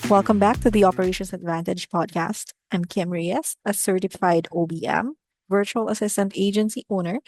Welcome back to the Operations Advantage podcast. I'm Kim Reyes, a certified OBM, virtual assistant agency owner,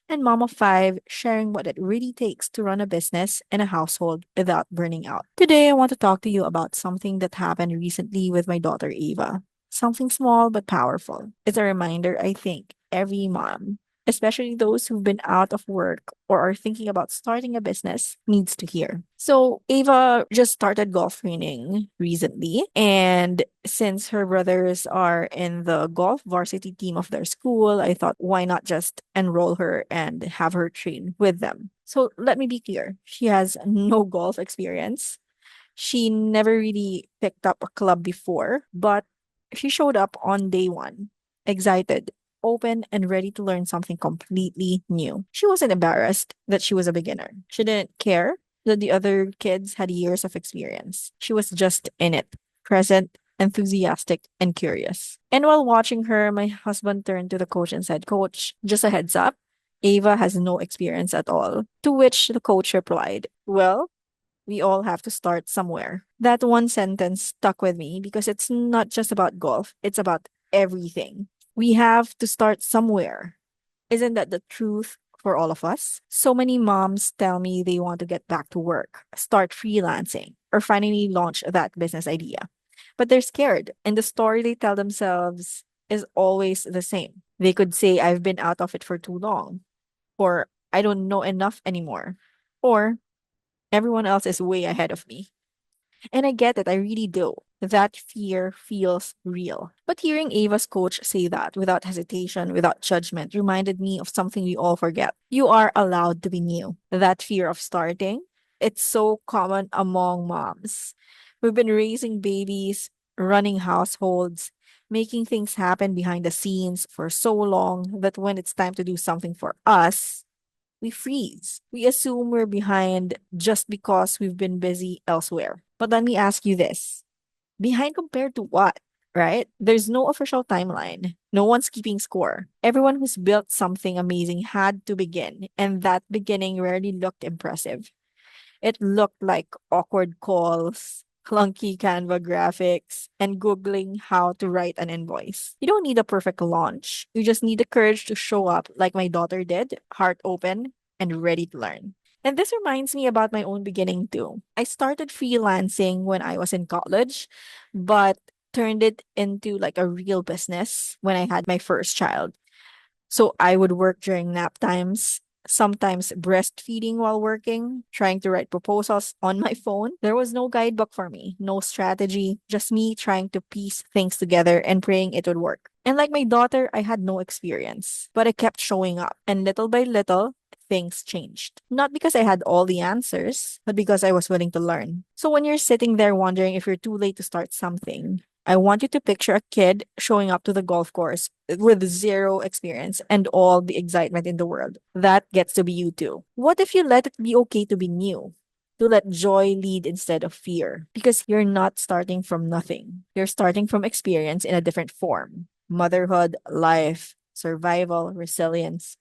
and mom of five, sharing what it really takes to run a business and a household without burning out. Today, I want to talk to you about something that happened recently with my daughter Ava. Something small but powerful. It's a reminder, I think, every mom, especially those who've been out of work or are thinking about starting a business, needs to hear. So, Ava just started golf training recently. And since her brothers are in the golf varsity team of their school, I thought, why not just enroll her and have her train with them? So, let me be clear, she has no golf experience. She never really picked up a club before, but she showed up on day one, excited, open, and ready to learn something completely new. She wasn't embarrassed that she was a beginner. She didn't care that the other kids had years of experience. She was just in it, present, enthusiastic, and curious. And while watching her, my husband turned to the coach and said, Coach, just a heads up, Ava has no experience at all. To which the coach replied, Well, we all have to start somewhere. That one sentence stuck with me because it's not just about golf, it's about everything. We have to start somewhere. Isn't that the truth for all of us? So many moms tell me they want to get back to work, start freelancing, or finally launch that business idea. But they're scared, and the story they tell themselves is always the same. They could say, I've been out of it for too long, or I don't know enough anymore, or everyone else is way ahead of me. And I get it, I really do. That fear feels real. But hearing Ava's coach say that without hesitation, without judgment, reminded me of something we all forget. You are allowed to be new. That fear of starting, it's so common among moms. We've been raising babies, running households, making things happen behind the scenes for so long that when it's time to do something for us, we freeze. We assume we're behind just because we've been busy elsewhere. But let me ask you this, behind compared to what? Right? There's no official timeline. No one's keeping score. Everyone who's built something amazing had to begin, and that beginning rarely looked impressive. It looked like awkward calls, clunky Canva graphics, and Googling how to write an invoice. You don't need a perfect launch. You just need the courage to show up like my daughter did, heart open and ready to learn. And this reminds me about my own beginning too. I started freelancing when I was in college, but turned it into like a real business when I had my first child. So I would work during nap times, sometimes breastfeeding while working, trying to write proposals on my phone. There was no guidebook for me, no strategy, just me trying to piece things together and praying it would work. And like my daughter, I had no experience, but I kept showing up. And little by little, things changed. Not because I had all the answers, but because I was willing to learn. So when you're sitting there wondering if you're too late to start something, I want you to picture a kid showing up to the golf course with zero experience and all the excitement in the world. That gets to be you too. What if you let it be okay to be new? To let joy lead instead of fear? Because you're not starting from nothing. You're starting from experience in a different form. Motherhood, life, survival, resilience,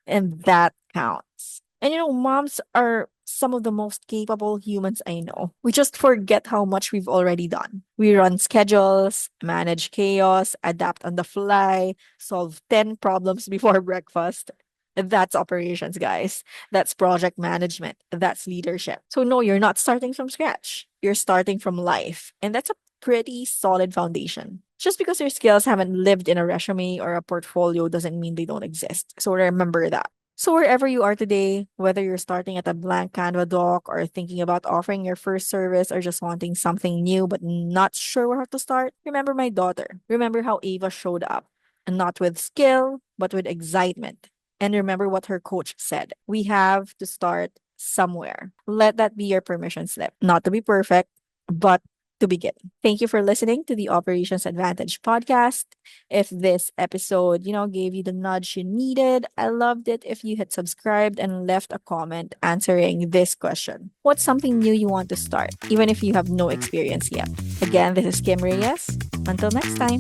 and that counts. And moms are some of the most capable humans I know. We just forget how much we've already done. We run schedules, manage chaos, adapt on the fly, solve 10 problems before breakfast. That's operations, guys. That's project management. That's leadership. So, no, you're not starting from scratch. You're starting from life. And that's a pretty solid foundation. Just because your skills haven't lived in a resume or a portfolio doesn't mean they don't exist. So, remember that. So, wherever you are today, whether you're starting at a blank Canva doc or thinking about offering your first service or just wanting something new but not sure where to start, remember my daughter. Remember how Ava showed up, and not with skill, but with excitement. And remember what her coach said, we have to start somewhere. Let that be your permission slip. Not to be perfect, but to begin. Thank you for listening to the Operations Advantage podcast. If this episode, gave you the nudge you needed, I loved it if you had subscribed and left a comment answering this question. What's something new you want to start, even if you have no experience yet? Again, this is Kim Reyes. Until next time.